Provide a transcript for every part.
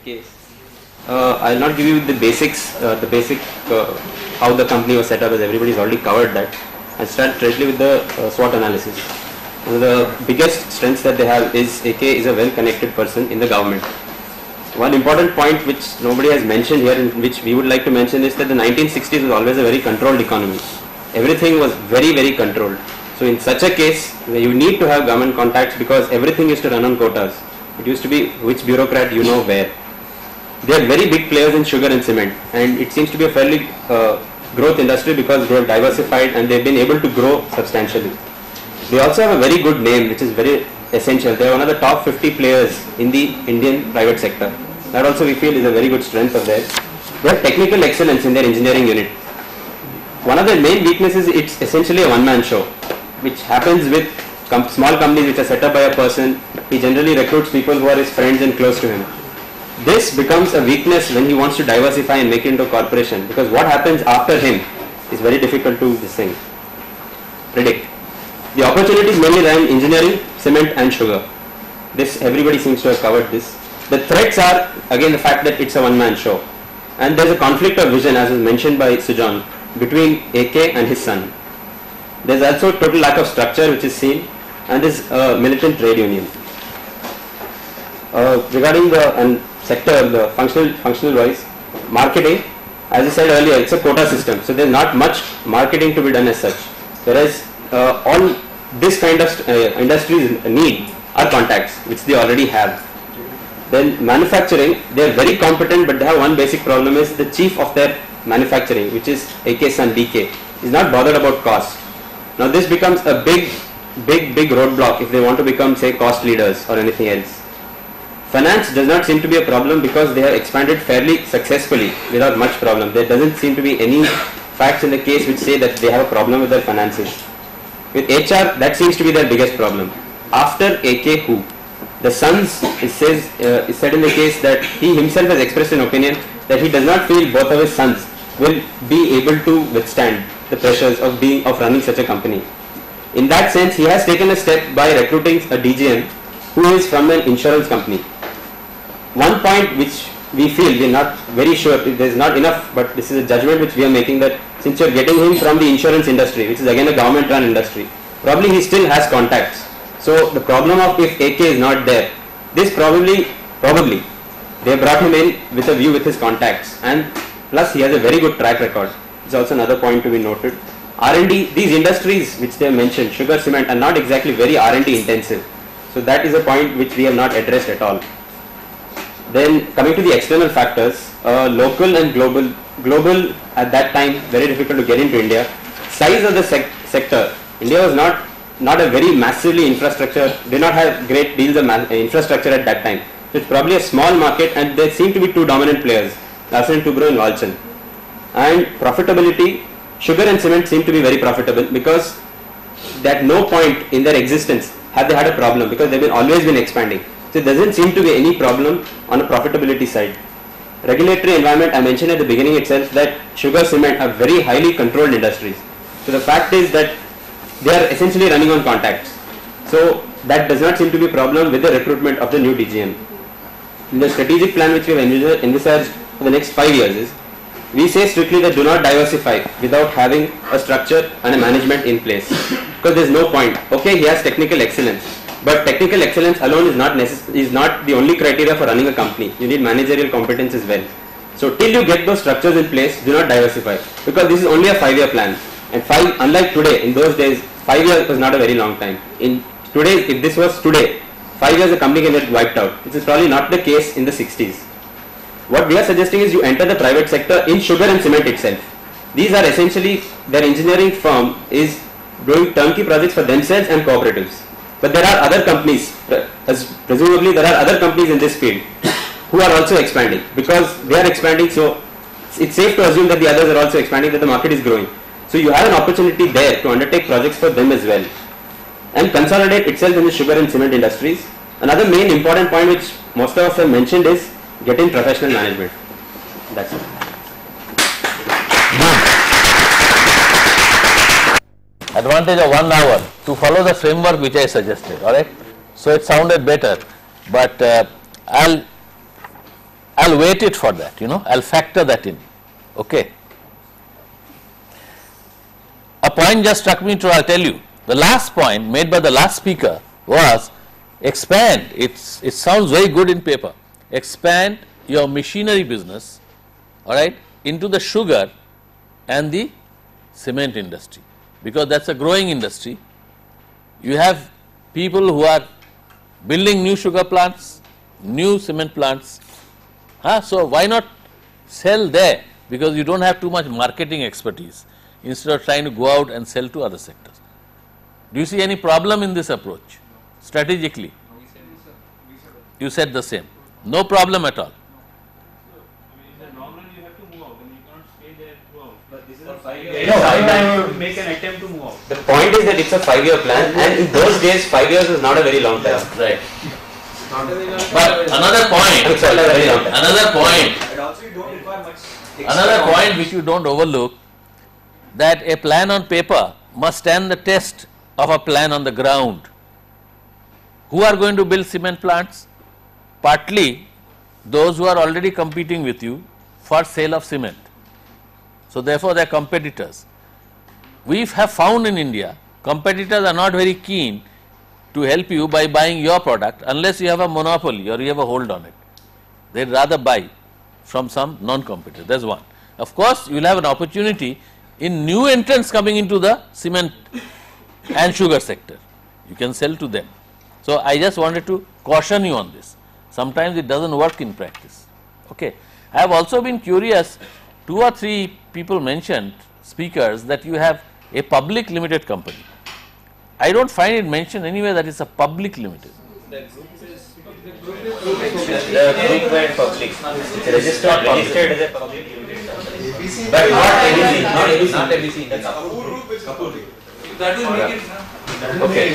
case. I'll not give you the basics, how the company was set up, as everybody's already covered that. I'll start directly with the SWOT analysis. One of the biggest strengths that they have is AK is a well-connected person in the government. One important point which nobody has mentioned here and which we would like to mention is that the 1960s was always a very controlled economy. Everything was very, very controlled. So in such a case, you need to have government contacts because everything used to run on quotas. It used to be which bureaucrat you know where. They are very big players in sugar and cement, and it seems to be a fairly growth industry because they have diversified and they have been able to grow substantially. They also have a very good name, which is very essential. They are one of the top 50 players in the Indian private sector. That also we feel is a very good strength of theirs. They have technical excellence in their engineering unit. One of their main weaknesses is it's essentially a one-man show, which happens with small companies which are set up by a person. He generally recruits people who are his friends and close to him. This becomes a weakness when he wants to diversify and make it into a corporation, because what happens after him is very difficult to predict. The opportunities mainly lie in engineering, cement and sugar. This everybody seems to have covered this. The threats are again the fact that it's a one-man show, and there's a conflict of vision, as was mentioned by Sujan, between AK and his son. There's also total lack of structure which is seen, and this militant trade union. Regarding the sector, the functional wise, marketing, as I said earlier, it's a quota system, so there's not much marketing to be done as such. Whereas all this kind of industries need are contacts, which they already have. Then manufacturing, they are very competent, but they have one basic problem: is the chief of their manufacturing, which is AK's son DK, is not bothered about cost. Now this becomes a big roadblock if they want to become, say, cost leaders or anything else. Finance does not seem to be a problem because they have expanded fairly successfully without much problem. There doesn't seem to be any facts in the case which say that they have a problem with their finances. With HR, that seems to be their biggest problem. After AK, who? The sons, it is said in the case that he himself has expressed an opinion that he does not feel both of his sons will be able to withstand the pressures of running such a company. In that sense, he has taken a step by recruiting a DGM who is from an insurance company. One point which we feel, we are not very sure, there is not enough, but this is a judgment which we are making, that since you are getting him from the insurance industry, which is again a government run industry, probably he still has contacts. So the problem of if AK is not there, this probably they brought him in with a view with his contacts, and plus he has a very good track record. It's also another point to be noted. R&D, these industries which they have mentioned, sugar, cement, are not exactly very R&D intensive. So that is a point which we have not addressed at all. Then coming to the external factors, local and global. Global at that time, very difficult to get into India. Size of the sector, India was not a very massively infrastructure, did not have great deals of infrastructure at that time. So it's probably a small market, and there seem to be two dominant players, Larsen & Toubro and Walchen. And profitability, sugar and cement seem to be very profitable because at no point in their existence have they had a problem, because they've always been expanding. So there doesn't seem to be any problem on a profitability side. Regulatory environment, I mentioned at the beginning itself that sugar, cement are very highly controlled industries. So the fact is that they are essentially running on contacts. So that does not seem to be a problem with the recruitment of the new DGM. In the strategic plan which we have envisaged for the next 5 years is, we say strictly that do not diversify without having a structure and a management in place, because there is no point. Okay, he has technical excellence, but technical excellence alone is not the only criteria for running a company. You need managerial competence as well. So till you get those structures in place, do not diversify, because this is only a 5-year plan. And unlike today, in those days, 5 years was not a very long time. In today, if this was today, 5 years a company can get wiped out, which is probably not the case in the 60s. What we are suggesting is you enter the private sector in sugar and cement itself. These are essentially, their engineering firm is doing turnkey projects for themselves and cooperatives. But there are other companies, presumably there are other companies in this field who are also expanding, because they are expanding, so it's safe to assume that the others are also expanding, that the market is growing. So you have an opportunity there to undertake projects for them as well and consolidate itself in the sugar and cement industries. Another main important point which most of us have mentioned is getting professional management. That's it. Advantage of 1 hour to follow the framework which I suggested, alright. So it sounded better, but I'll I'll weight it for that, I'll factor that in. Okay. A point just struck me too, I'll tell you. The last point made by the last speaker was expand. It sounds very good in paper. Expand your machinery business, all right, into the sugar and the cement industry, because that's a growing industry. You have people who are building new sugar plants, new cement plants. So why not sell there? Because you don't have too much marketing expertise, instead of trying to go out and sell to other sectors. Do you see any problem in this approach strategically? You said the same. No problem at all. In the long run, you have to move out, and you cannot stay there throughout. But this is For a 5 5-year years. plan. You make an attempt to move out. The point is that it's a 5-year plan, and in those days 5 years is not a very long time. Right. But another point, Sorry, very long time. another point, And also you don't require much. another point which you don't overlook, that a plan on paper must stand the test of a plan on the ground. Who are going to build cement plants? Partly those who are already competing with you for sale of cement. So therefore they are competitors. We have found in India, competitors are not very keen to help you by buying your product unless you have a monopoly or you have a hold on it. They'd rather buy from some non-competitor. That's one. Of course, you will have an opportunity in new entrants coming into the cement and sugar sector. You can sell to them. So I just wanted to caution you on this. Sometimes it doesn't work in practice. Okay. I have also been curious, 2 or 3 people mentioned, speakers, that you have a public limited company. I don't find it mentioned anywhere that it's a public limited. The group went public. It's registered as a public limited company. But not ABC. Not ABC. That's Kapoor Group, it's Kapoor Group. That will make it. Okay.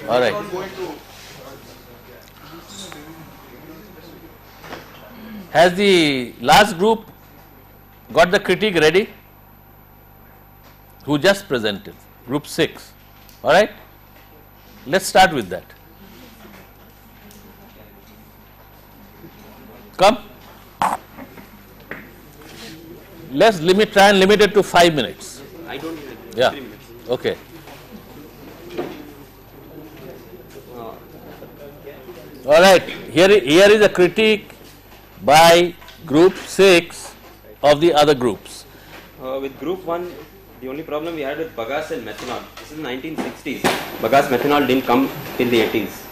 All right. Has the last group got the critique ready? Who just presented? Group 6. All right. Let's start with that. Come. Let's try and limit it to 5 minutes. I don't. Yeah. Okay. All right. Here is a critique by group 6 of the other groups. With group 1, the only problem we had with bagasse and methanol. This is 1960s. Bagasse methanol didn't come till the 80s.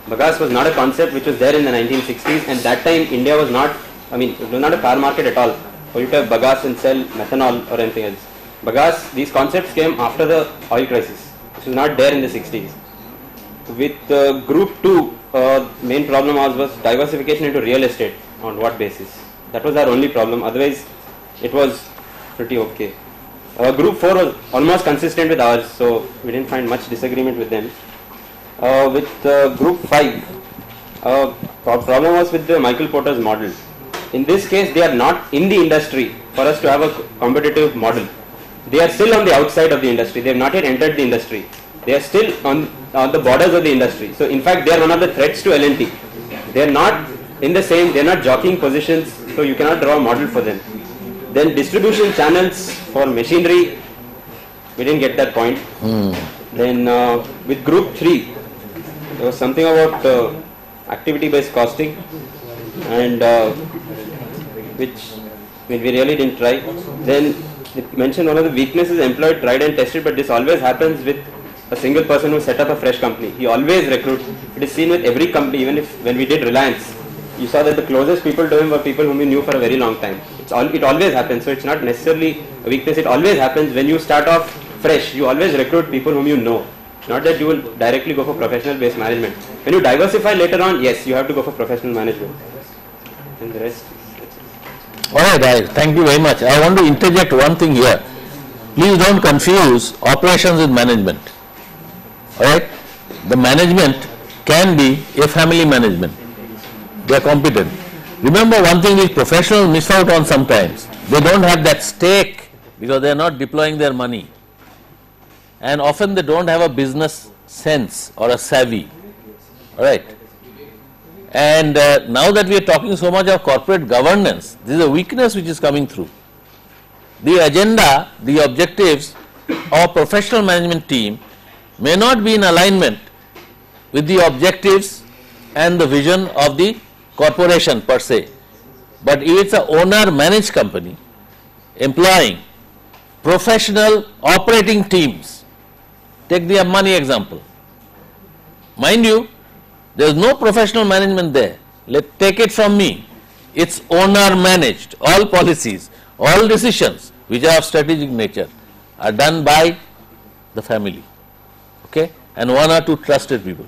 Bagasse was not a concept which was there in the 1960s, and that time India was not, it was not a car market at all for you to have bagasse and sell methanol or anything else. Bagasse, these concepts came after the oil crisis, which was not there in the 60s. With group 2, main problem was diversification into real estate. On what basis? That was our only problem, otherwise it was pretty okay. Group 4 was almost consistent with ours, so we didn't find much disagreement with them. With group 5, our problem was with the Michael Porter's model. In this case, they are not in the industry for us to have a competitive model. They are still on the outside of the industry. They have not yet entered the industry. They are still on the borders of the industry. So in fact, they are one of the threats to L&T. They are not in the same, they are not jockeying positions, so you cannot draw a model for them. Then distribution channels for machinery, we didn't get that point. Then with group 3, there was something about activity-based costing, and which we really didn't try. Then it mentioned one of the weaknesses employed, tried and tested, but this always happens with a single person who set up a fresh company. He always recruits. It is seen with every company, even if when we did Reliance, you saw that the closest people to him were people whom he knew for a very long time. It always happens, so it's not necessarily a weakness. It always happens when you start off fresh. You always recruit people whom you know. Not that you will directly go for professional based management. When you diversify later on, yes, you have to go for professional management. And the rest. Alright, thank you very much. I want to interject one thing here. Please don't confuse operations with management. Alright? The management can be a family management. They are competent. Remember one thing which professionals miss out on sometimes. They don't have that stake because they are not deploying their money. And often they don't have a business sense or a savvy. Alright? And now that we are talking so much of corporate governance, this is a weakness which is coming through. The agenda, the objectives of professional management team may not be in alignment with the objectives and the vision of the corporation per se. But if it's an owner-managed company employing professional operating teams, take the Ambani example. Mind you, there is no professional management there. Take it from me. It's owner-managed. All policies, all decisions which are of strategic nature are done by the family, okay, and one or two trusted people.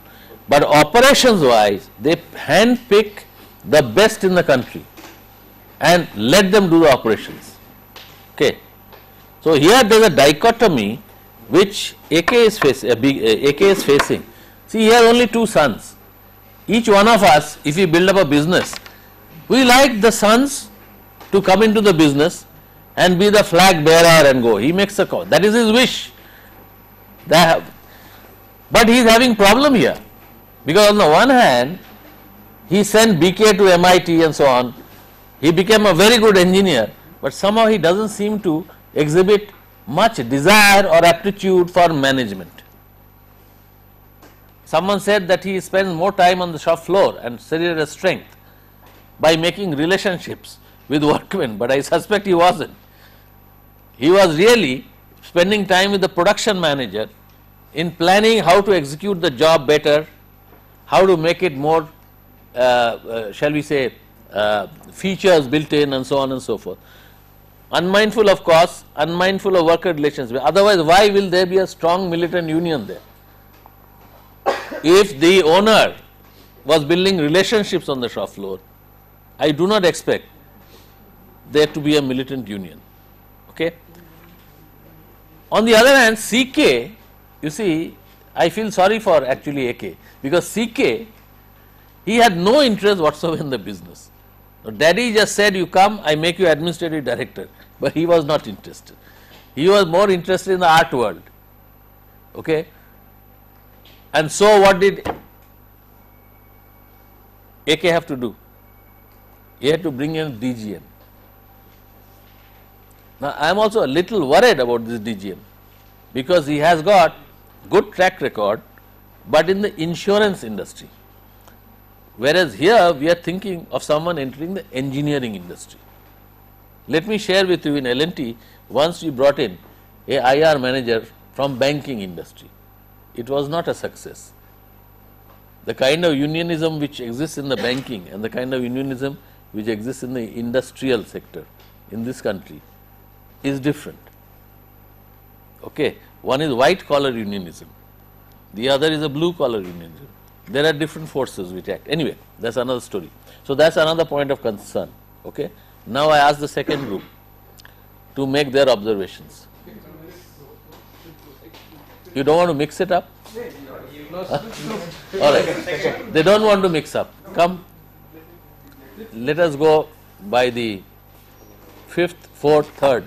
But operations-wise, they hand-pick the best in the country and let them do the operations. Okay. So here there is a dichotomy which AK is facing. See, he has only two sons. Each one of us, if we build up a business, we like the sons to come into the business and be the flag bearer and go. He makes a call. That is his wish. But he is having problem here, because on the one hand, he sent BK to MIT and so on. He became a very good engineer, but somehow he doesn't seem to exhibit much desire or aptitude for management. Someone said that he spends more time on the shop floor and studied a strength by making relationships with workmen, but I suspect he wasn't. He was really spending time with the production manager in planning how to execute the job better, how to make it more, shall we say, features built in and so on and so forth. Unmindful of costs, unmindful of worker relations. Otherwise, why will there be a strong militant union there? If the owner was building relationships on the shop floor, I do not expect there to be a militant union. Okay. On the other hand, CK, you see, I feel sorry for actually AK, because CK, he had no interest whatsoever in the business. Daddy just said, you come, I make you administrative director, but he was not interested. He was more interested in the art world. Okay. And so what did AK have to do? He had to bring in DGM. Now I am also a little worried about this DGM, because he has got good track record, but in the insurance industry. Whereas here we are thinking of someone entering the engineering industry. Let me share with you, in L&T, once we brought in a IR manager from banking industry. It was not a success. The kind of unionism which exists in the banking and the kind of unionism which exists in the industrial sector in this country is different. Okay. One is white collar unionism, the other is a blue collar unionism. There are different forces which act. Anyway, that's another story. So that's another point of concern. Okay. Now I ask the second group to make their observations. You don't want to mix it up? All right. They don't want to mix up. Come. Let us go by the fifth, fourth, third.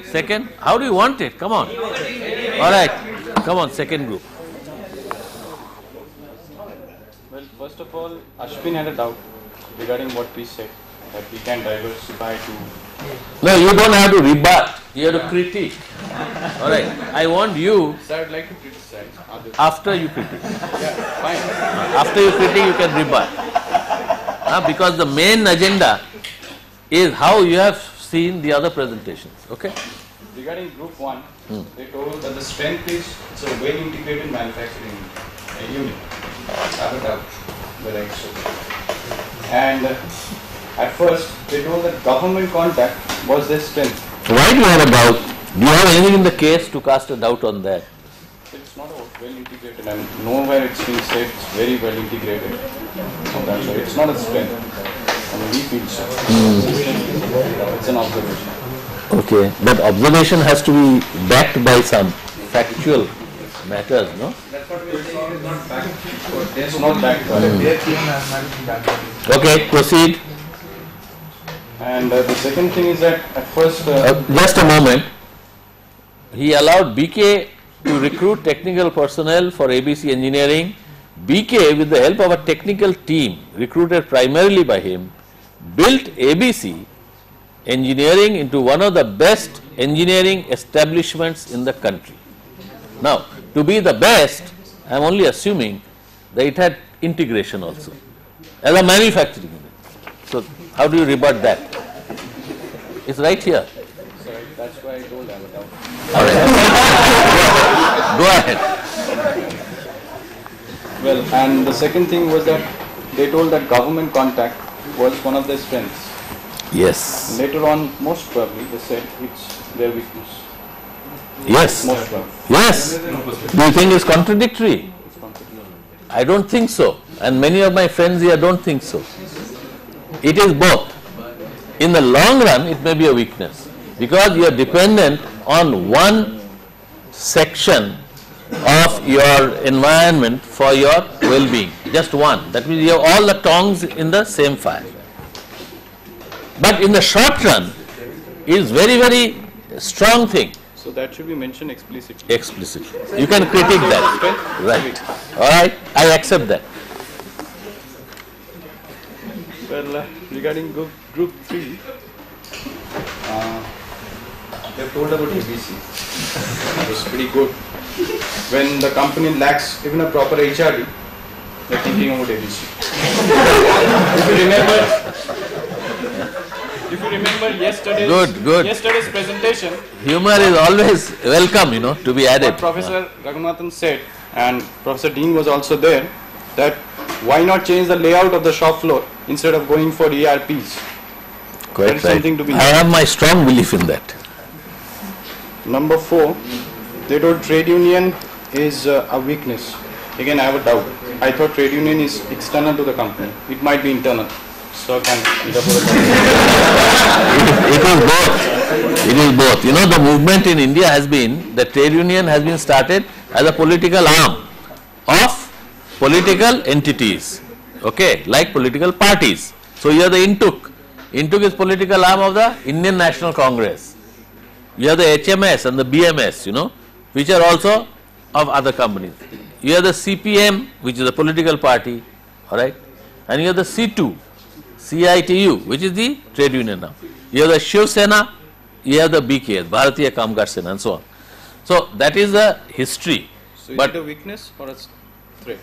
Second? How do you want it? Come on. All right. Come on, second group. Well, first of all, Ashwin had a doubt regarding what we said, that we can diversify to... No, you don't have to rebut. You have to critique. All right. I want you... Sir, I would like to criticize others. After you critique. Yeah, fine. After you critique, you can rebut. Because the main agenda is how you have seen the other presentations. Okay? Regarding group 1, they told that the strength is it's a well integrated manufacturing unit. I have a doubt whether it's so. And at first they told that government contact was their strength. Why do you have a doubt? Do you have anything in the case to cast a doubt on that? It's not well integrated, and nowhere it's been said it's very well integrated. So that's why it's not a strength. I mean, we feel so. It's an observation. Okay, but observation has to be backed by some factual matters, no? That's what we're saying, is not backed. It's not backed by it. Okay, proceed. And the second thing is that at first... just a moment. He allowed BK to recruit technical personnel for ABC engineering, BK, with the help of a technical team recruited primarily by him, built ABC Engineering into one of the best engineering establishments in the country. Now, to be the best, I am only assuming that it had integration also as a manufacturing unit. So, how do you rebut that? It's right here. Sorry, that's why I told Avatar. Go ahead. Well, and the second thing was that they told that government contact was one of their strengths. Yes. Later on, most probably, they said it's their weakness. Yes. Most probably. Yes. Do you think it's contradictory? I don't think so. And many of my friends here don't think so. It is both. In the long run, it may be a weakness because you are dependent on one section of your environment for your well-being. Just one. That means you have all the tongs in the same fire. But in the short run, it is very, very strong thing. So that should be mentioned explicitly. Explicitly. You can critique that. Right. All right. I accept that. Well, regarding group 3, they've told about ABC. It was pretty good. When the company lacks even a proper HRD, they're thinking about ABC. If you remember yesterday's presentation, Humor is always welcome, to be added. what Professor Raghunathan said, and Professor Dean was also there, that why not change the layout of the shop floor instead of going for ERPs? Quite There is right. something to be I have my strong belief in that. Number 4, they told trade union is a weakness. Again, I have a doubt. I thought trade union is external to the company. It might be internal. So It is both. It is both. The movement in India has been, the trade union has been started as a political arm of political entities, okay, like political parties. So you have the INTUC. INTUC is political arm of the Indian National Congress. You have the HMS and the BMS, which are also of other companies. You have the CPM, which is a political party, all right, and you have the C2, CITU, which is the trade union now. You have the Shiv Sena, you have the BKS, Bharatiya Kamgar Sena, and so on. So that is the history. So is But it a weakness or a threat?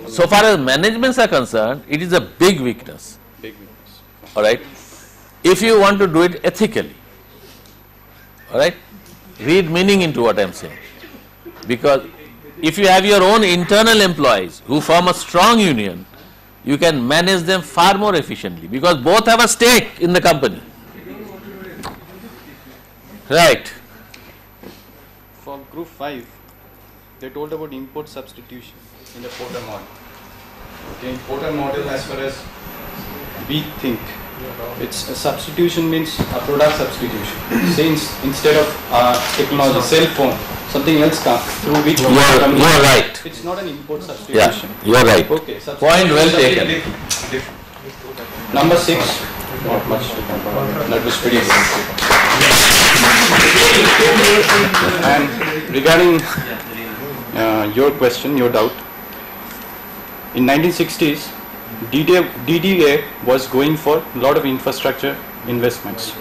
so far as managements are concerned, it is a big weakness. Big weakness. All right. If you want to do it ethically, all right, read meaning into what I am saying. Because if you have your own internal employees who form a strong union, you can manage them far more efficiently because both have a stake in the company. Right. For group 5, they told about import substitution in the Porter model. Okay, in Porter model, as far as we think, it's a substitution means a product substitution. Since instead of technology, cell phone, something else comes through which You are right. it's not an import Yeah, substitution. you are right. Okay, Point well taken. Number 6, not much. That was pretty good. And regarding your question, your doubt, in 1960s, DDA was going for a lot of infrastructure investments.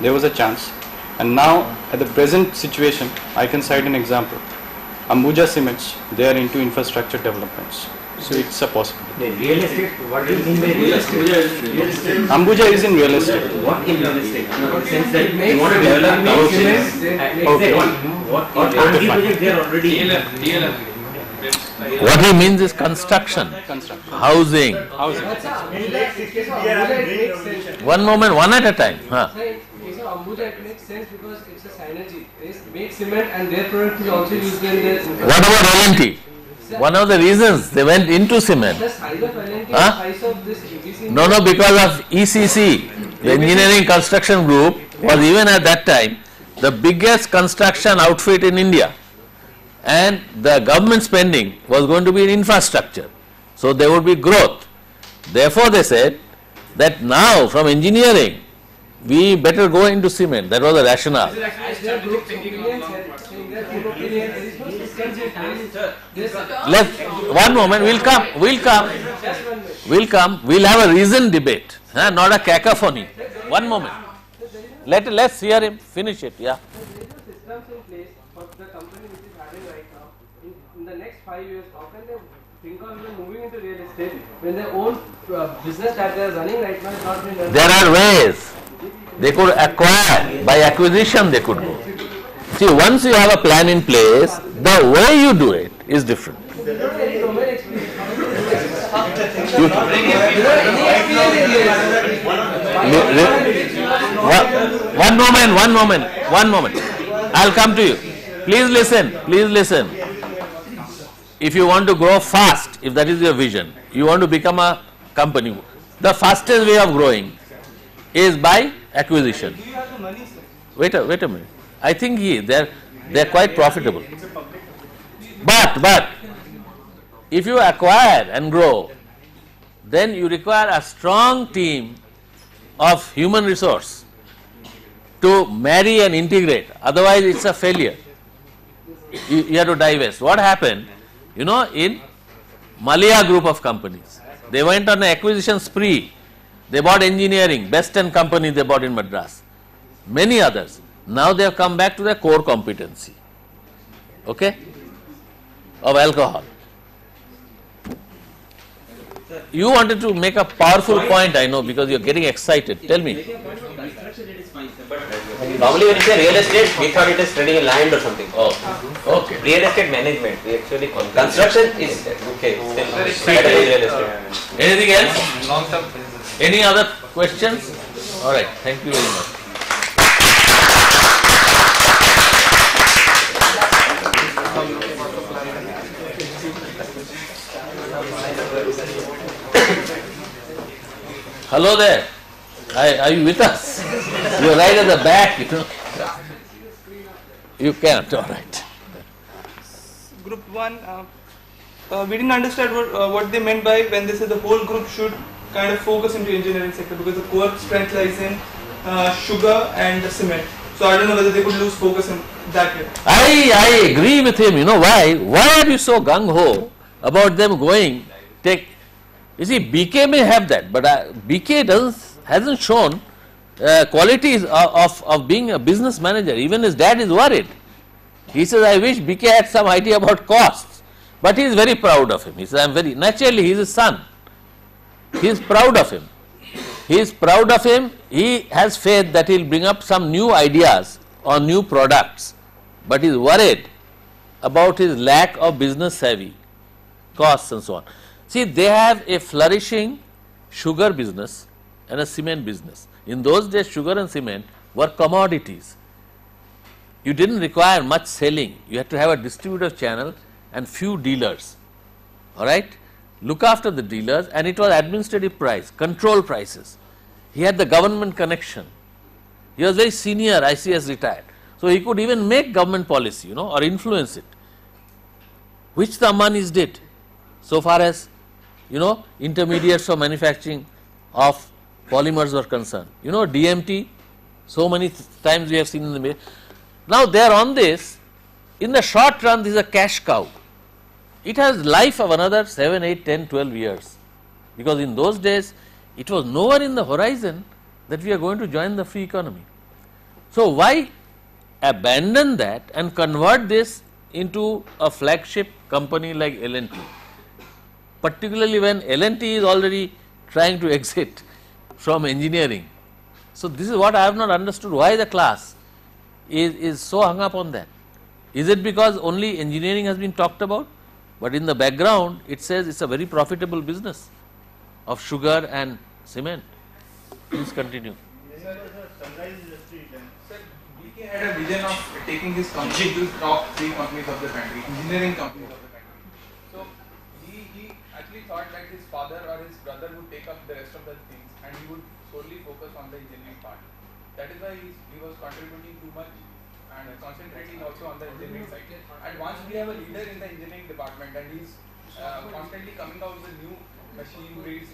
There was a chance. And now, at the present situation, I can cite an example. Ambuja Cements, they are into infrastructure developments. So it's a possibility. Real estate, what do you mean by real estate? Real estate. Ambuja is in real estate. What in real estate? In the sense that you want to develop houses. Okay. What R&D project they are already in. What he means is construction, housing. Housing. One moment, one at a time. Huh. Ambuja, it makes sense because it's a synergy. They make cement and their product is also used in their. What about L&T? One of the reasons they went into cement. The size of L&T, Huh? size of this ABC. No, because of ECC, the Engineering Construction Group was even at that time the biggest construction outfit in India. And the government spending was going to be in infrastructure. So there would be growth. Therefore they said that now from engineering, we better go into cement. That was the rationale. As their group's opinion, saying their group opinion, there is no discussion. One moment, we'll come. We'll have a reasoned debate, not a cacophony. One moment. Let's hear him finish it. Yeah. There is a systems in place for the company which is having right now. In the next 5 years, how can they think of even moving into real estate when their own business that they are running right now is not being done? There are ways. They could acquire, by acquisition they could go. See, once you have a plan in place, the way you do it is different. One moment. I'll come to you. Please listen. If you want to grow fast, if that is your vision, you want to become a company, the fastest way of growing is by acquisition. Do you have the money, sir? Wait a minute. I think they're quite profitable. But if you acquire and grow, then you require a strong team of human resource to marry and integrate. Otherwise, it's a failure. You have to divest. What happened? In Malia group of companies, they went on an acquisition spree. They bought engineering, Best and Company they bought in Madras. Many others. Now they have come back to their core competency. Okay? Of alcohol. You wanted to make a powerful point, I know, because you're getting excited. Tell me. Normally when you say real estate, we thought it is trading in land or something. Oh, okay. Real estate management, we actually call it. Construction is okay. Still better than real estate. Anything else? Long-term. Any other questions? All right. Thank you very much. Hello there. Are you with us? You're right at the back, You can't, all right. Group 1, we didn't understand what they meant by when they said the whole group should kind of focus into engineering sector because the core strength lies in sugar and cement. So I don't know whether they could lose focus in that way. I agree with him. You know why? Why are you so gung-ho about them going? You see, BK may have that, but BK hasn't shown qualities of being a business manager. Even his dad is worried. He says, I wish BK had some idea about costs. But he is very proud of him. He says, naturally, he is his son. He is proud of him. He has faith that he will bring up some new ideas or new products. But he is worried about his lack of business savvy, costs and so on. See, they have a flourishing sugar business and a cement business. In those days, sugar and cement were commodities. You didn't require much selling. You had to have a distributor channel and few dealers. All right? Look after the dealers, and it was administrative price, control prices. He had the government connection. He was very senior, ICS retired. So he could even make government policy, or influence it, which the Ambanis did, so far as, intermediates for manufacturing of polymers were concerned. DMT, so many times we have seen in the media. Now they are on this. In the short run, this is a cash cow. It has life of another 7, 8, 10, 12 years. Because in those days, it was nowhere in the horizon that we are going to join the free economy. So why abandon that and convert this into a flagship company like L&T? Particularly when L&T is already trying to exit from engineering. So this is what I have not understood, why the class is so hung up on that. Is it because only engineering has been talked about? But in the background, it says it's a very profitable business of sugar and cement. Please continue. Sir, BK had a vision of taking his company to top 3 companies of the country, engineering companies of the country. So he actually thought that his father or his brother would take up the rest of the things and he would solely focus on the engineering part. That is why he was contributing too much and concentrating also on the engineering side. And once we have a leader in the engineering department and he's constantly coming out with new machineries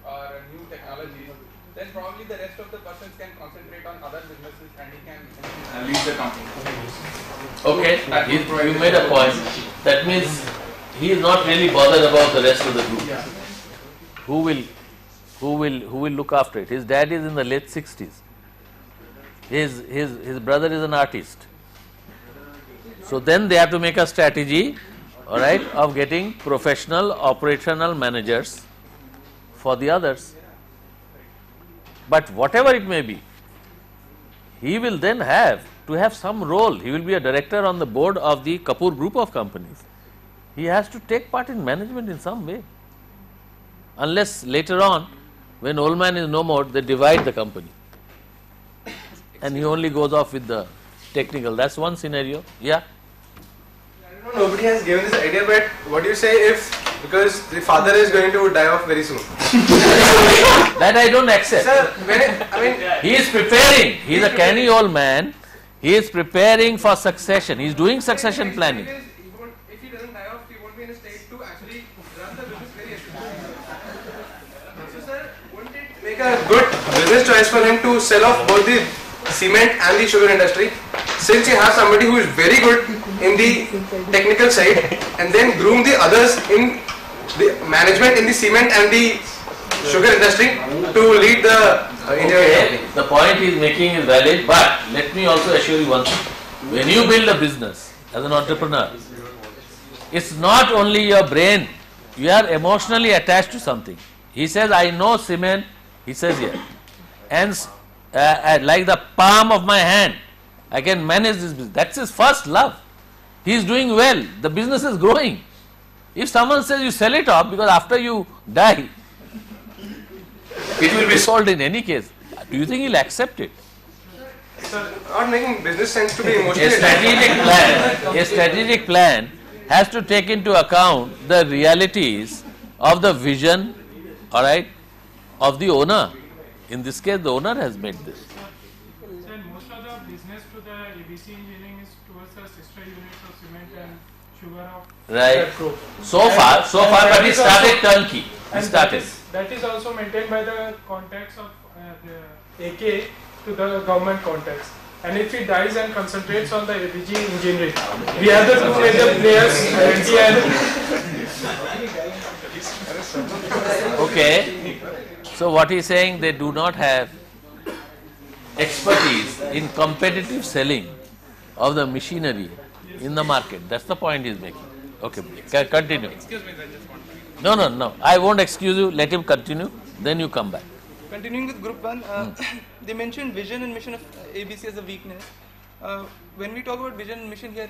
or new technologies, then probably the rest of the persons can concentrate on other businesses and he can lead the company. Okay, you made a point. That means he is not really bothered about the rest of the group. Who will look after it? His dad is in the late 60s. His brother is an artist. So then they have to make a strategy, all right, of getting professional operational managers for the others. But whatever it may be, he will then have to have some role. He will be a director on the board of the Kapoor group of companies. He has to take part in management in some way. Unless later on, when old man is no more, they divide the company. And he only goes off with the technical. That's one scenario. Yeah. I don't know, nobody has given this idea, but what do you say if, because the father is going to die off very soon? That I don't accept. Sir, He is preparing. He is a canny old man. He is preparing for succession. He is doing succession planning. If he doesn't die off, he won't be in a state to actually run the business very efficiently. So sir, wouldn't it make a good business choice for him to sell off both the cement and the sugar industry, since you have somebody who is very good in the technical side and then groom the others in the management in the cement and the sugar industry to lead the Okay, the point he is making is valid, but let me also assure you one thing. When you build a business as an entrepreneur, it's not only your brain, you are emotionally attached to something. He says, I know cement, he says here, and like the palm of my hand, I can manage this business. That's his first love. He is doing well, the business is growing. If someone says you sell it off because after you die, it will be sold in any case, do you think he'll accept it? Sir, not making business sense to be emotionally A strategic plan has to take into account the realities of the vision, all right, of the owner. In this case, the owner has made this. Sir, most of the business to the ABC engineering is towards the sister units of cement and sugar of Right. So far, but he started turnkey. He started. That is also maintained by the contacts of the AK to the government contacts. And if he dies and concentrates on the ABG engineering, we have the two major players, NT and Okay. So what he is saying, they do not have expertise in competitive selling of the machinery in the market. That's the point he is making. Okay, continue. Excuse me, I just want to. No. I won't excuse you. Let him continue. Then you come back. Continuing with group 1, they mentioned vision and mission of ABC as a weakness. When we talk about vision and mission here,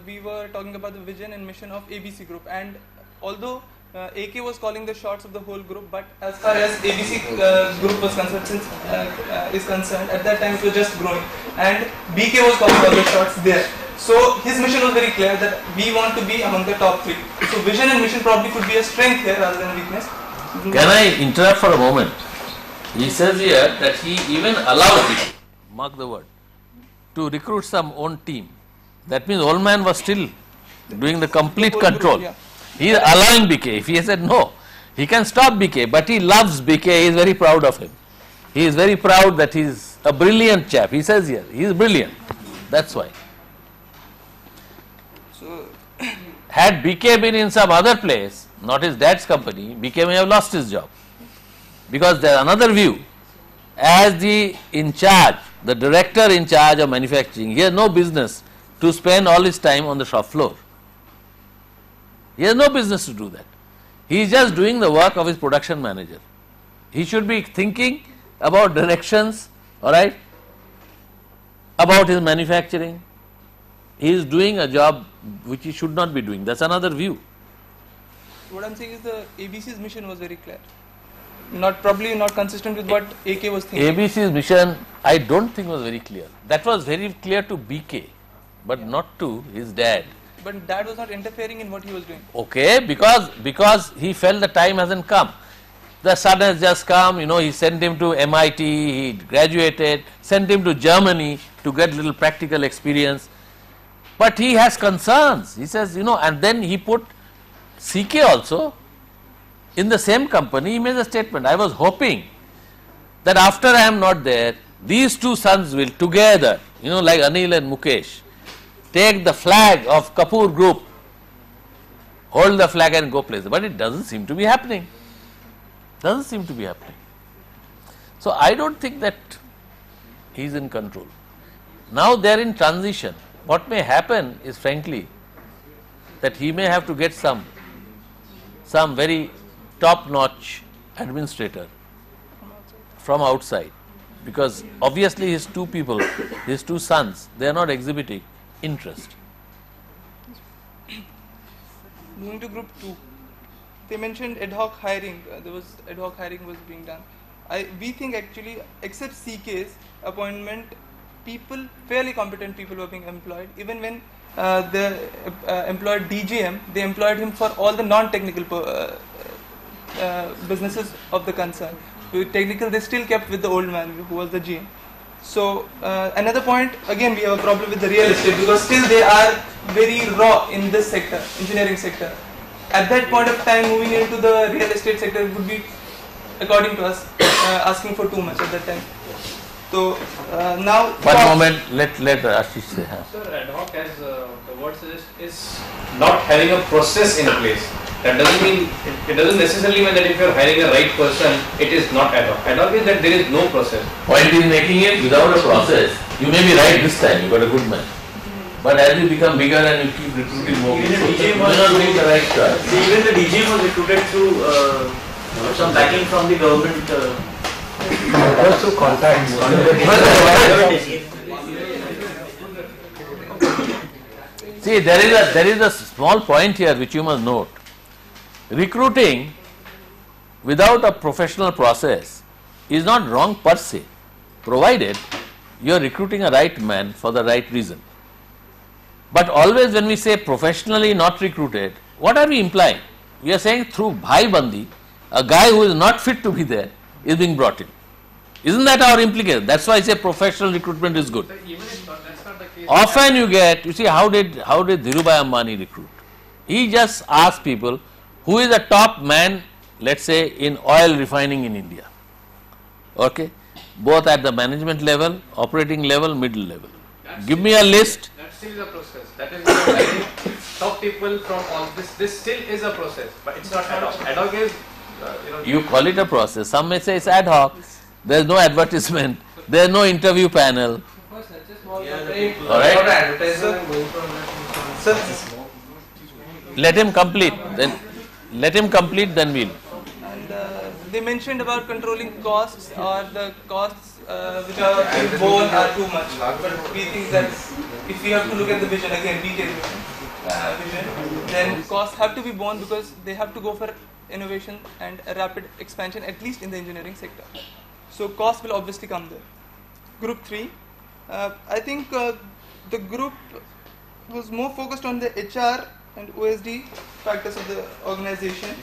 we were talking about the vision and mission of ABC group. And although AK was calling the shots of the whole group, but as far as ABC group was concerned, at that time it was just growing, and BK was calling all the shots there. So his mission was very clear that we want to be among the top 3. So vision and mission probably could be a strength here rather than a weakness. Can I interrupt for a moment? He says here that he even allowed it, mark the word, to recruit some own team. That means old man was still doing the complete control. Yeah. He is allowing BK. If he said no, he can stop BK, but he loves BK, he is very proud of him. He is very proud that he is a brilliant chap. He says here, he is brilliant. That's why. So Had BK been in some other place, not his dad's company, BK may have lost his job. Because there is another view. As the in charge, the director in charge of manufacturing, he has no business to spend all his time on the shop floor. He has no business to do that. He is just doing the work of his production manager. He should be thinking about directions, all right, about his manufacturing. He is doing a job which he should not be doing. That's another view. what I'm saying is the ABC's mission was very clear. Probably not consistent with what AK was thinking. ABC's mission, I don't think was very clear. That was very clear to BK, but not to his dad. But Dad was not interfering in what he was doing. Okay, because he felt the time hasn't come. The son has just come, he sent him to MIT, he graduated, sent him to Germany to get little practical experience. But he has concerns. He says, and then he put CK also in the same company. He made a statement. I was hoping that after I am not there, these two sons will together, like Anil and Mukesh, take the flag of Kapoor Group hold the flag and go places, but it doesn't seem to be happening. Doesn't seem to be happening. So I don't think that he is in control. Now they are in transition. What may happen is, frankly, that he may have to get some very top-notch administrator from outside, because obviously his two people, his two sons, they are not exhibiting interest. Moving to group 2, they mentioned ad hoc hiring. There was ad hoc hiring was being done. We think actually, except CK's appointment, people, fairly competent people were being employed. Even when they employed DGM, they employed him for all the non-technical businesses of the concern. With technical, they still kept with the old man who was the GM. So another point, again we have a problem with the real estate, because still they are very raw in this sector, engineering sector. At that point of time, moving into the real estate sector would be, according to us, asking for too much at that time. So now. One moment, let Ashish say. Sir, ad hoc, as the word suggests, is not having a process in place. That doesn't mean, it doesn't necessarily mean that if you are hiring a right person, it is not ad hoc. Ad hoc is that there is no process. Point is making it without a process. You may be right this time, you got a good man. But as you become bigger and you keep recruiting more people, you may not make the right choice. Even the DGM was recruited through some backing from the government. Also contacts. See, there is a small point here which you must note. Recruiting without a professional process is not wrong per se, provided you are recruiting a right man for the right reason. But always when we say professionally not recruited, what are we implying? We are saying through bhai bandi, a guy who is not fit to be there is being brought in. Isn't that our implication? That's why I say professional recruitment is good. Even if that's not the case. Often you get, you see, how did Dhirubhai Ambani recruit? He just asked people, who is a top man, let's say, in oil refining in India? Okay, both at the management level, operating level, middle level. Give me a list. That still is a process. That is hiring top people from all this. This still is a process, but it's not ad hoc. Ad hoc is, You call it a process. Some may say it's ad hoc. There is no advertisement. There is no interview panel. All right. Let him complete. Then we'll. And they mentioned about controlling costs, or the costs which are being borne are too much. But we think that if we have to look at the vision again, detailed vision, then costs have to be borne, because they have to go for innovation and a rapid expansion, at least in the engineering sector. So cost will obviously come there. Group 3, I think the group was more focused on the HR and OSD factors of the organization,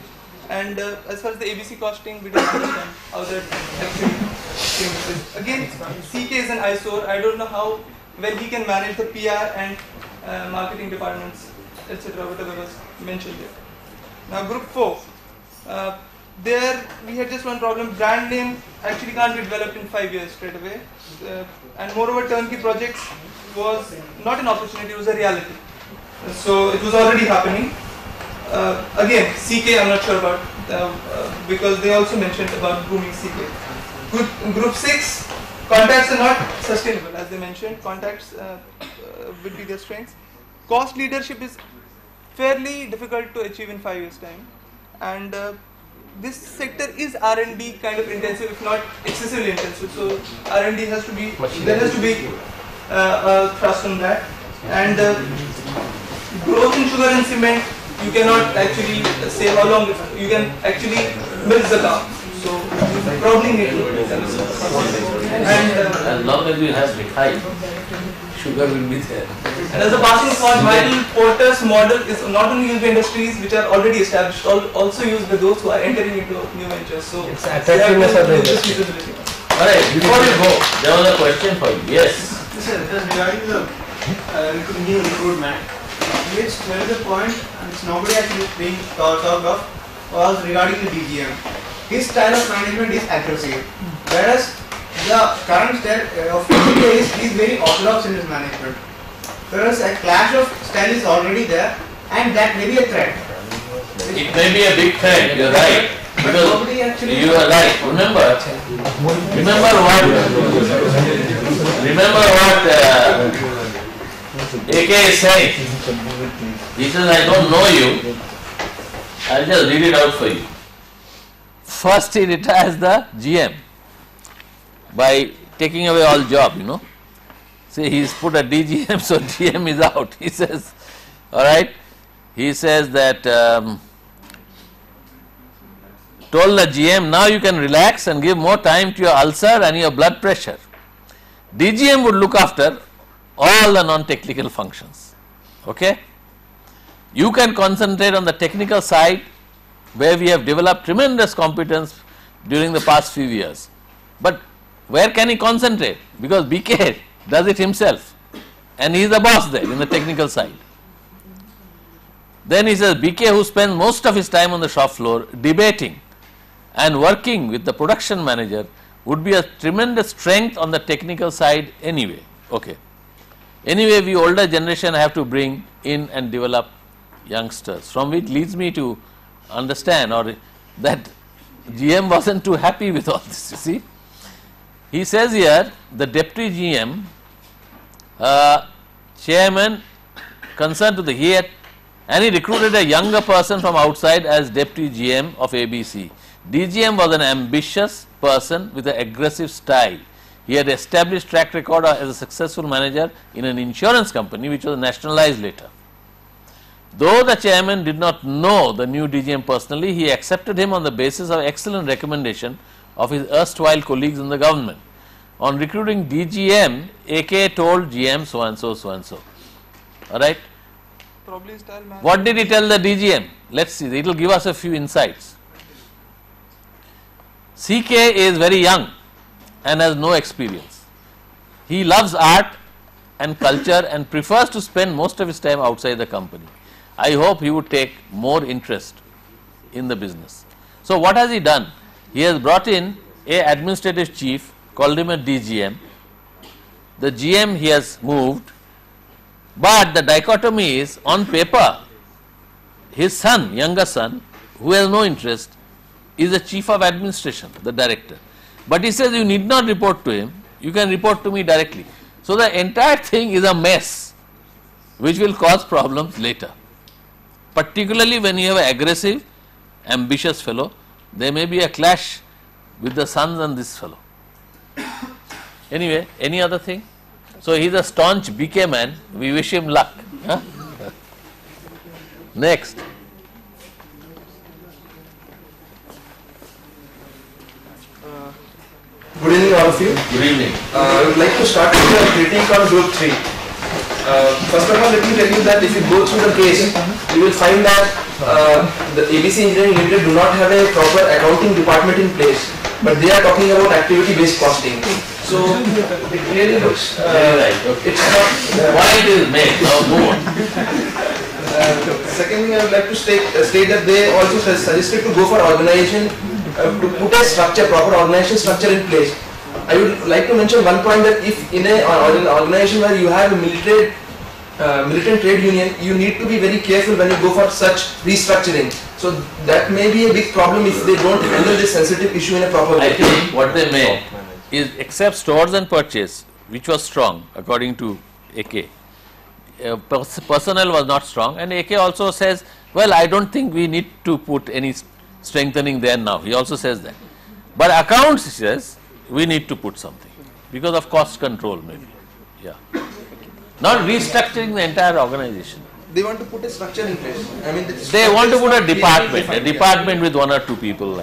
and as far as the ABC costing, we don't understand how that actually changes. Again, CK is an eyesore. I don't know how well he can manage the PR and marketing departments, etc., whatever was mentioned there. Now group 4, there we had just one problem. Brand name actually can't be developed in 5 years straight away, and moreover turnkey projects was not an opportunity, it was a reality. So it was already happening. Again, CK I'm not sure about, because they also mentioned about grooming CK. Group 6, contacts are not sustainable, as they mentioned. Contacts will be their strengths. Cost leadership is fairly difficult to achieve in 5 years' time, and this sector is R&D kind of intensive, if not excessively intensive. So R&D has to be, there has to be a thrust on that. And growth in sugar and cement, you cannot actually say how long you can actually milk the cow. So you probably need to. And as long as you have mithai, sugar will be there. And as a passing thought, Michael Porter's model is not only used by industries which are already established, also used by those who are entering into new ventures. So it's attractiveness of the industry. Alright, before you go, there was a question for you. Yes. Sir, regarding the new recruitment, which there is a point which nobody actually being thought of was regarding the DGM. His style of management is aggressive, whereas the current style of DGM is very orthodox in his management. Whereas a clash of style is already there, and that may be a threat. it may be a big threat, you're right. Because you are right. Remember what AK is saying. He says, I don't know you. I'll just read it out for you. First he retires the GM by taking away all job, you know. See, he's put a DGM, so GM is out. He says, all right. He says that told the GM, now you can relax and give more time to your ulcer and your blood pressure. DGM would look after all the non-technical functions. Okay? You can concentrate on the technical side where we have developed tremendous competence during the past few years. But where can he concentrate? Because BK does it himself and he is the boss there in the technical side. Then he says BK, who spends most of his time on the shop floor debating and working with the production manager, would be a tremendous strength on the technical side anyway. Okay. Anyway, we older generation have to bring in and develop youngsters, from which leads me to understand or that GM wasn't too happy with all this, you see. He says here the deputy GM, chairman concerned to the head, and he recruited a younger person from outside as deputy GM of ABC. DGM was an ambitious person with an aggressive style. He had established track record as a successful manager in an insurance company which was nationalized later. Though the chairman did not know the new DGM personally, he accepted him on the basis of excellent recommendation of his erstwhile colleagues in the government. On recruiting DGM, AK told GM so and so, so and so. Alright? Probably style man. What did he tell the DGM? Let's see, it will give us a few insights. CK is very young and has no experience. He loves art and culture and prefers to spend most of his time outside the company. I hope he would take more interest in the business. So what has he done? He has brought in a administrative chief, called him a DGM. The GM he has moved, but the dichotomy is, on paper, his son, younger son, who has no interest, is the chief of administration, the director. But he says you need not report to him, you can report to me directly. So the entire thing is a mess which will cause problems later. Particularly when you have an aggressive, ambitious fellow, there may be a clash with the sons and this fellow. Anyway, any other thing? So he is a staunch BK man, we wish him luck. Huh? Next. Good evening all of you. Good evening. I would like to start with a critique on group 3. First of all, let me tell you that if you go through the case, you will find that the ABC Engineering Limited do not have a proper accounting department in place, but they are talking about activity-based costing. So it really looks it's not why it is made. Now move on. Secondly, I would like to state that they also suggested to go for organization, to put a structure, proper organization structure in place. I would like to mention one point, that if in an organization where you have a militant trade union, you need to be very careful when you go for such restructuring. So that may be a big problem if they don't handle this sensitive issue in a proper way. I think what they made is, except stores and purchase, which was strong according to AK, personnel was not strong, and AK also says, well, I don't think we need to put any strengthening there now. He also says that. But accounts, he says, we need to put something because of cost control maybe. Yeah. Not restructuring the entire organization. They want to put a structure in place. I mean, they want to put a department with 1 or 2 people.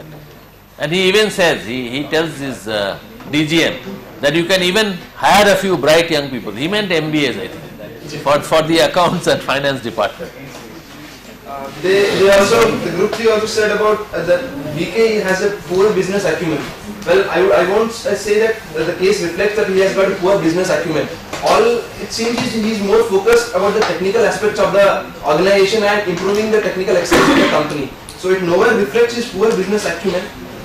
And he even says, he tells his DGM that you can even hire a few bright young people. He meant MBAs, I think, for the accounts and finance department. They also, the group 3 also said about that BK has a poor business acumen. Well, I won't say that the case reflects that he has got a poor business acumen. All it seems is he is more focused about the technical aspects of the organization and improving the technical excellence of the company. So it nowhere reflects his poor business acumen.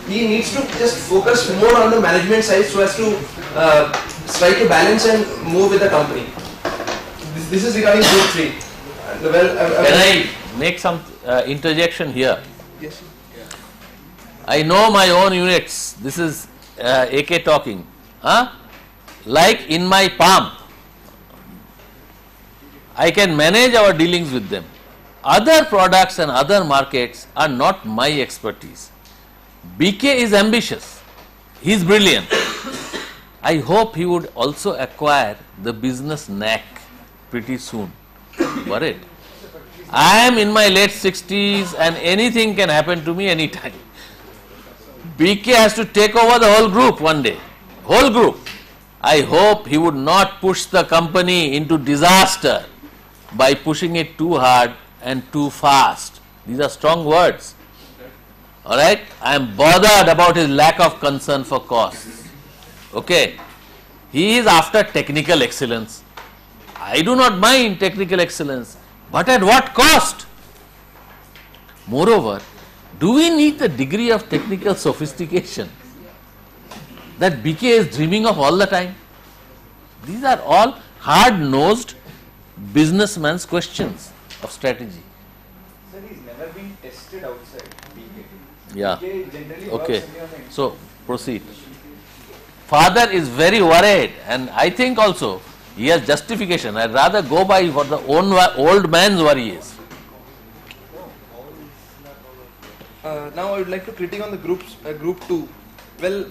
He needs to just focus more on the management side so as to strike a balance and move with the company. This is regarding group 3. Can I make some interjection here. Yes. I know my own units. This is AK talking. Like in my palm. I can manage our dealings with them. Other products and other markets are not my expertise. BK is ambitious. He is brilliant. I hope he would also acquire the business knack pretty soon. Worried. I am in my late 60s and anything can happen to me anytime. BK has to take over the whole group one day. Whole group. I hope he would not push the company into disaster by pushing it too hard and too fast. These are strong words. Alright? I am bothered about his lack of concern for costs. Okay? He is after technical excellence. I do not mind technical excellence, but at what cost? Moreover, do we need the degree of technical sophistication that BK is dreaming of all the time? These are all hard-nosed businessman's questions of strategy. Sir, he's never been tested outside BK. Yeah. BK generally Okay. works only on the So proceed. Father is very worried, and I think also he has justification. I'd rather go by what the old man's worry is. Now I would like to critique on the group 2. Well,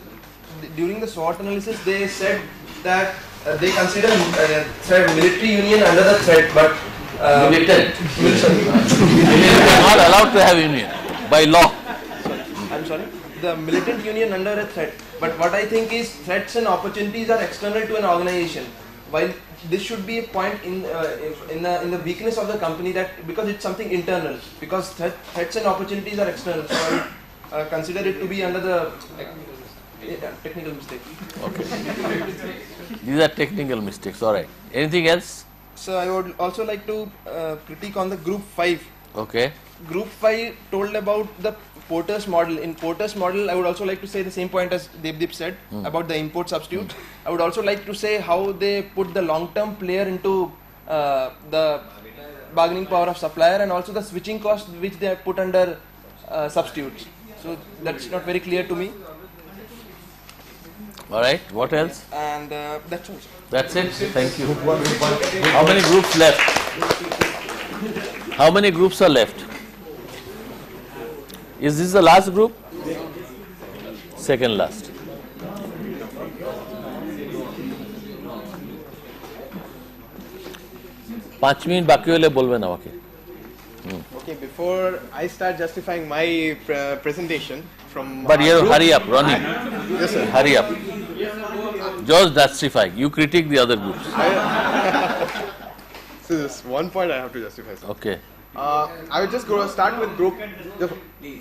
during the SWOT analysis, they said that they consider military union under the threat, but Militant. They are not allowed to have union by law. I'm sorry, the militant union under a threat. But what I think is threats and opportunities are external to an organization. While this should be a point in the weakness of the company, that because it's something internal, because threats and opportunities are external, so I would consider it to be under the technical mistake. Okay. These are technical mistakes. All right. Anything else? So I would also like to critique on the group 5. Okay. Group 5 told about the Porter's model. In Porter's model, I would also like to say the same point as Devdeep said about the import substitute. I would also like to say how they put the long-term player into the bargaining power of supplier, and also the switching cost which they have put under substitutes. So that's not very clear to me. All right. What else? And that's all. That's it. Thank you. How many groups left? How many groups are left? Is this the last group? Second last. पाँच minute बाकी होले बोलबे ना वाके. Okay, before I start justifying my presentation from. But you hurry up, Ronnie. Yes, sir. Hurry up. Just justify. You critique the other groups. So there's one point I have to justify, sir. Okay. I would just start with group.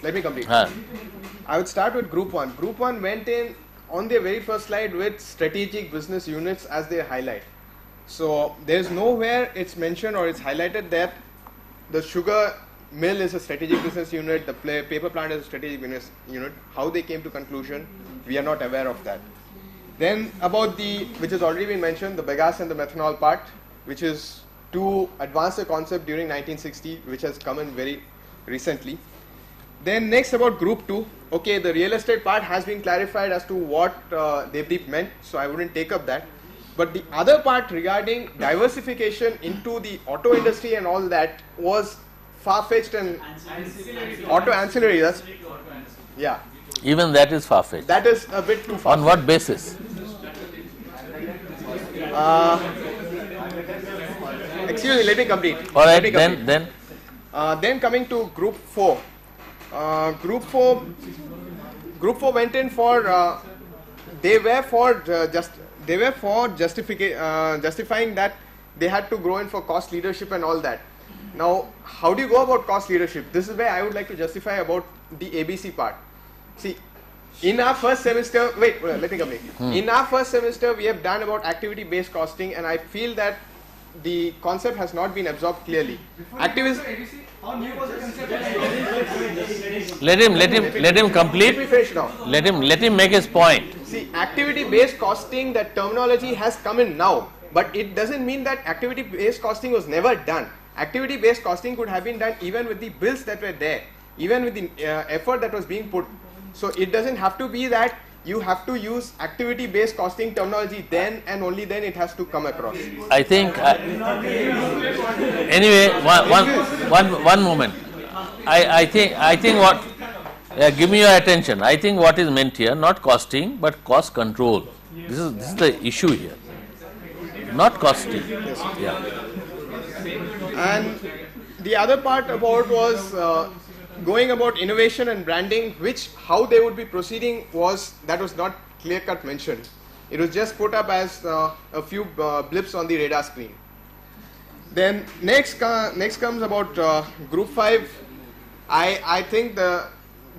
Let me complete. I would start with group 1. Group 1 went in on their very first slide with strategic business units as they highlight. So there's nowhere it's mentioned or it's highlighted that the sugar mill is a strategic business unit, the paper plant is a strategic business unit. How they came to conclusion, we are not aware of that. Then about which has already been mentioned, the bagasse and the methanol part, which is to advance the concept during 1960, which has come in very recently. Then next about group 2, okay, the real estate part has been clarified as to what Devdeep meant, so I wouldn't take up that. But the other part regarding diversification into the auto industry and all that was far-fetched and auto ancillary. That's, yeah. Even that is far-fetched. That is a bit too far. On what basis? Excuse me, let me complete. All right, then. Then coming to group 4. Group 4 went in for they were for justifying that they had to grow in for cost leadership and all that. Now, how do you go about cost leadership? This is where I would like to justify about the ABC part. See, in our first semester, let me complete. In our first semester, we have done about activity-based costing, and I feel that the concept has not been absorbed clearly. Let him complete. Let him make his point. See, activity-based costing, that terminology has come in now, but it doesn't mean that activity-based costing was never done. activity based costing could have been done even with the bills that were there, even with the effort that was being put. So it doesn't have to be that you have to use activity based costing terminology, then and only then it has to come across. I think anyway, one moment. I think what give me your attention. I think what is meant here, not costing but cost control. This is the issue here, not costing. Yeah. And the other part about was going about innovation and branding, which how they would be proceeding was not clear cut mentioned. It was just put up as a few blips on the radar screen. Then next comes about Group 5. I think that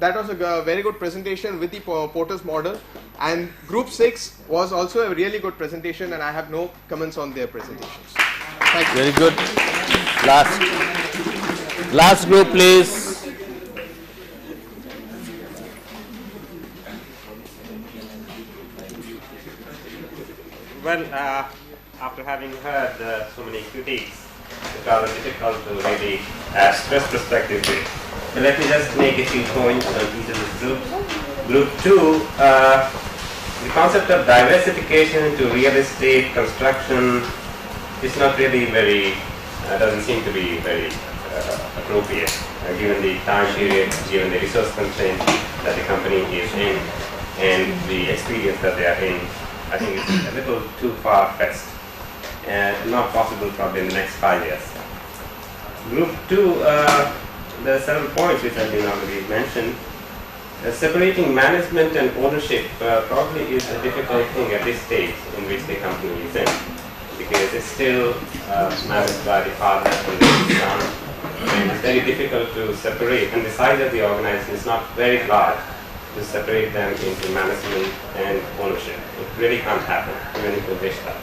was a very good presentation with the Porter's model, and Group 6 was also a really good presentation, and I have no comments on their presentations. Thank you. Very good. Last group, please. Well, after having heard so many critiques, it's rather difficult to really stress prospectively. But let me just make a few points on each of these groups. Group 2, the concept of diversification into real estate construction is not really very, doesn't seem to be very appropriate, given the time period, given the resource constraints that the company is in, and the experience that they are in. I think it's a little too far-fetched and not possible probably in the next 5 years. Group 2, there are several points which have been already mentioned. Separating management and ownership probably is a difficult thing at this stage in which the company is in, because it's still managed by the father and the son, and it's very difficult to separate, and the size of the organization is not very large to separate them into management and ownership. It really can't happen, even if you wish that.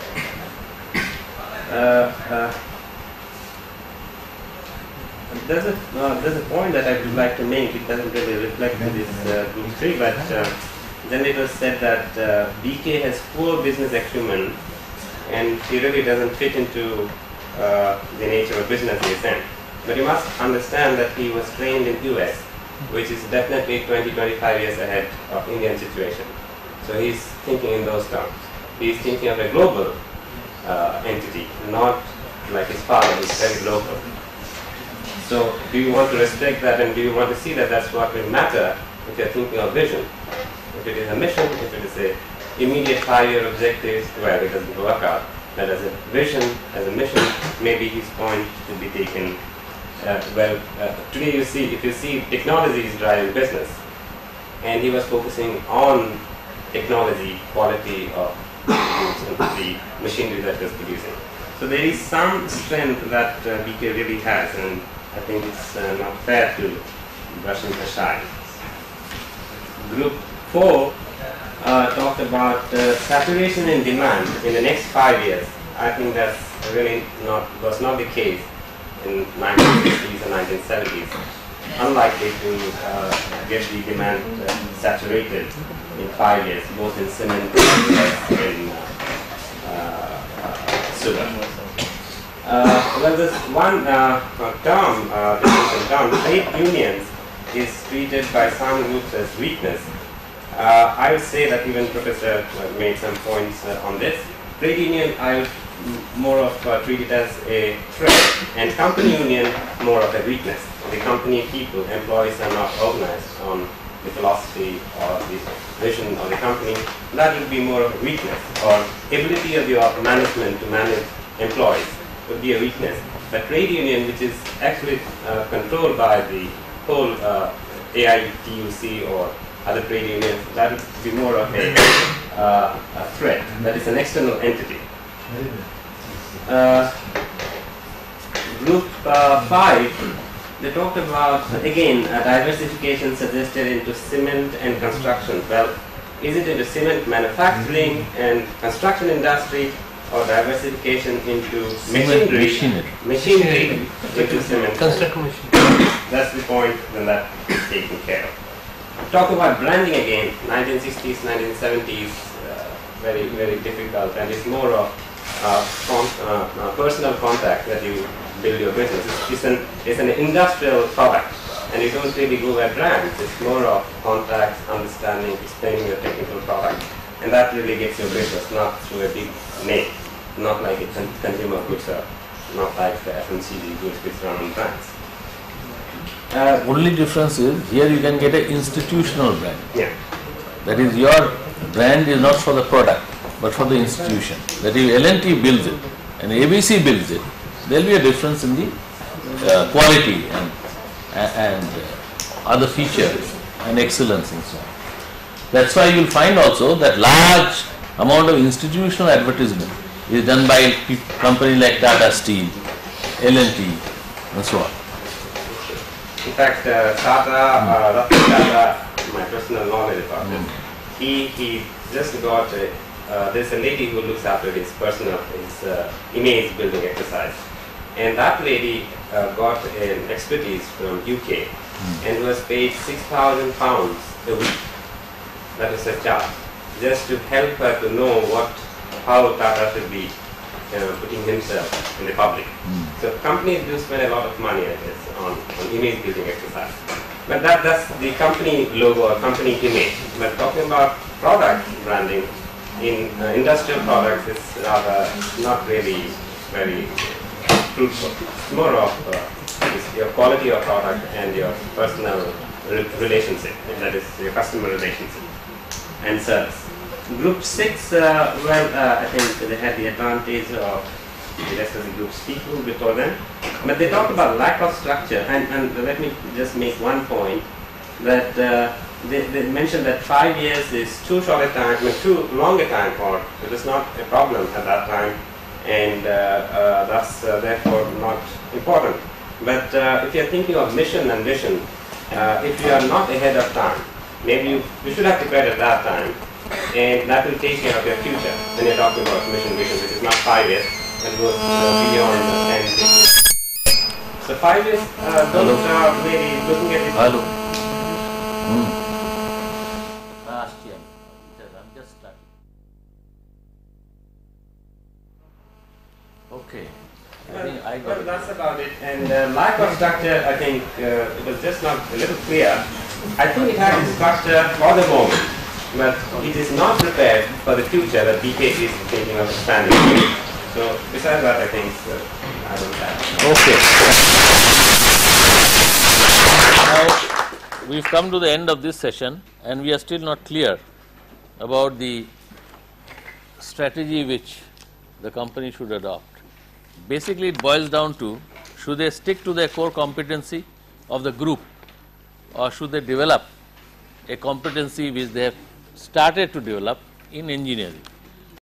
There's a point that I would like to make. It doesn't really reflect this Group 3, but then it was said that BK has poor business acumen, and he really doesn't fit into the nature of business he is in. But you must understand that he was trained in US, which is definitely 20-25 years ahead of Indian situation. So he's thinking in those terms. He's thinking of a global entity, not like his father, who's very local. So do you want to respect that, and do you want to see that that's what will matter if you're thinking of vision? If it is a mission, if it is a immediate 5-year objectives, well, it doesn't work out. But as a vision, as a mission, maybe his point should be taken. Today you see, if you see, technology is driving business, and he was focusing on technology, quality of the machinery that was producing. So there is some strength that BK really has, and I think it's not fair to brush him aside. Group 4 talked about saturation in demand in the next 5 years. I think that's really was not the case in 1960s and 1970s. Unlikely to get the demand saturated in 5 years, both in cement and in sugar. Well, this one term, trade unions, is treated by some groups as weakness. I would say that even Professor made some points on this. Trade union, I would more of treat it as a threat, and company union more of a weakness. The company people, employees are not organized on the philosophy or the vision of the company. That would be more of a weakness, or ability of the management to manage employees would be a weakness. But trade union, which is actually controlled by the whole AITUC or other trade unions, that would be more of a threat. That is an external entity. Group 5, they talked about, again, diversification suggested into cement and construction. Well, is it into cement manufacturing and construction industry, or diversification into machinery into cement? Construction machinery. That's the point, then that is taken care of. Talk about branding again, 1960s, 1970s, very, very difficult, and it's more of personal contact that you build your business. It's an industrial product, and you don't really go by brands. It's more of contacts, understanding, explaining your technical product, and that really gets your business, not through a big name, not like a consumer goods, not like the FMCG goods which run on brands. Only difference is here you can get an institutional brand. Yeah. That is, your brand is not for the product, but for the institution. That if L&T builds it and ABC builds it, there will be a difference in the quality and other features and excellence and so on. That's why you will find also that large amount of institutional advertisement is done by companies like Tata Steel, L&T and so on. In fact, Ratan Tata, my personal knowledge about it, he just got there's a lady who looks after his image building exercise, and that lady got an expertise from UK and was paid £6,000 a week. That was a charge, just to help her to know how Tata should be putting himself in the public. So companies do spend a lot of money, I guess, on image building exercise. But that's the company logo or company image. But talking about product branding in industrial products is rather not really very fruitful. It's more of your quality of product and your personal relationship, that is your customer relationship and service. Group 6, I think they had the advantage of the rest of the group's people before them, but they talked about lack of structure, and let me just make one point, that they mentioned that 5 years is too short a time, too long a time for it is not a problem at that time, and that's therefore not important. But if you're thinking of mission and vision, if you are not ahead of time, maybe you should have prepared at that time, and that will take care of your future when you're talking about mission vision, which is not 5 years, and goes beyond 10 years. So 5 years, don't maybe looking at it. Hello. Last year, I'm just starting. Okay. Well, that's about it. And lack of structure, I think it was just not a little clear. I think it has a structure for the moment, but it is not prepared for the future that BK is thinking of expanding. So besides that, I think I don't have. Now, we've come to the end of this session, and we are still not clear about the strategy which the company should adopt. Basically, it boils down to, should they stick to their core competency of the group, or should they develop a competency which they have started to develop in engineering?